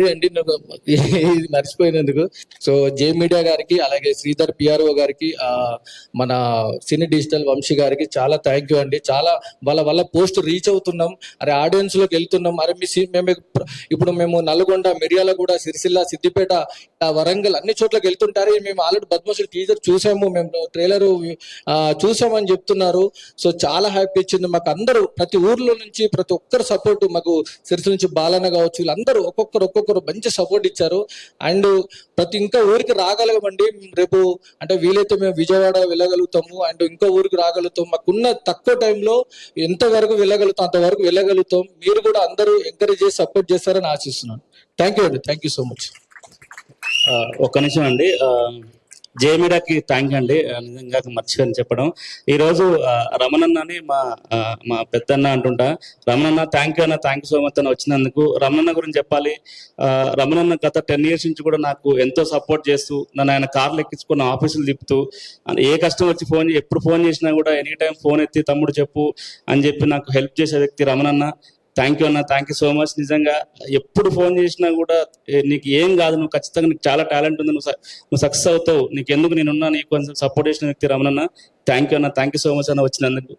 అండి నాకు ఇది మర్చిపోయినందుకు. సో జే మీడియా గారికి, అలాగే శ్రీధర్ పిఆర్ఓ గారికి, మన సినీ డిజిటల్ వంశీ గారికి చాలా థ్యాంక్ యూ అండి. చాలా వాళ్ళ పోస్ట్ రీచ్ అవుతున్నాం, అరే ఆడియన్స్ లోకి వెళ్తున్నాం. అరే మేము ఇప్పుడు మేము నల్గొండ, మిర్యాలగూడ, సిరిసిల్ల, సిద్దిపేట, వరంగల్ అన్ని చోట్లకి వెళ్తుంటారు. మేము ఆల్రెడీ పద్మశ్రీ టీజర్ చూసాము, మేము ట్రైలర్ చూసామని చెప్తున్నారు. సో చాలా హ్యాపీ ఇచ్చింది మాకు. అందరూ ప్రతి ఊర్లో నుంచి ప్రతి ఒక్కరు సపోర్ట్ మాకు, సిరిసిల్ల నుంచి బాలన్న కావచ్చు, వీళ్ళందరూ ఒక్కొక్కరు మంచి సపోర్ట్ ఇచ్చారు. అండ్ ప్రతి ఇంకా ఊరికి రాగలగమండి రేపు, అంటే వీలైతే మేము విజయవాడ వెళ్ళగలుగుతాము, అండ్ ఇంకో ఊరికి రాగలుగుతాం. మాకున్న తక్కువ టైంలో ఎంతవరకు వెళ్ళగలుగుతాం అంతవరకు వెళ్ళగలుగుతాం. మీరు కూడా అందరూ ఎంకరేజ్ చేసి సపోర్ట్ చేస్తారని ఆశిస్తున్నాను. థ్యాంక్ యూ అండి, థ్యాంక్ యూ సో మచ్. ఒక్క నిమిషం అండి, జే మీడియాకి థ్యాంక్ అండి. నిజంగా మర్చిపోయి చెప్పడం, ఈరోజు రమణన్నని మా పెద్దన్న అంటుంటా. రమణన్న థ్యాంక్ యూ అన్న, థ్యాంక్ యూ సో మచ్ అన్న వచ్చినందుకు. రమణన్న గురించి చెప్పాలి, రమణన్న గత 10 years నుంచి కూడా నాకు ఎంతో సపోర్ట్ చేస్తూ, నన్ను ఆయన కార్లు ఎక్కించుకున్న ఆఫీసులు తిప్పుతూ, ఏ కష్టం వచ్చి ఎప్పుడు ఫోన్ చేసినా కూడా ఎనీ టైం ఫోన్ ఎత్తి తమ్ముడు చెప్పు అని చెప్పి నాకు హెల్ప్ చేసే వ్యక్తి రమణన్న. థ్యాంక్ యూ అన్న, థ్యాంక్ యూ సో మచ్. నిజంగా ఎప్పుడు ఫోన్ చేసినా కూడా నీకు ఏం కాదు, నువ్వు ఖచ్చితంగా నీకు చాలా టాలెంట్ ఉంది, నువ్వు సక్సెస్ అవుతావు, నీకు ఎందుకు నేనున్నా, నీకు కొంచెం సపోర్ట్ చేసిన వ్యక్తి రమణన్న. థ్యాంక్ యూ అన్న, థ్యాంక్ యూ సో మచ్ అన్న వచ్చినందుకు.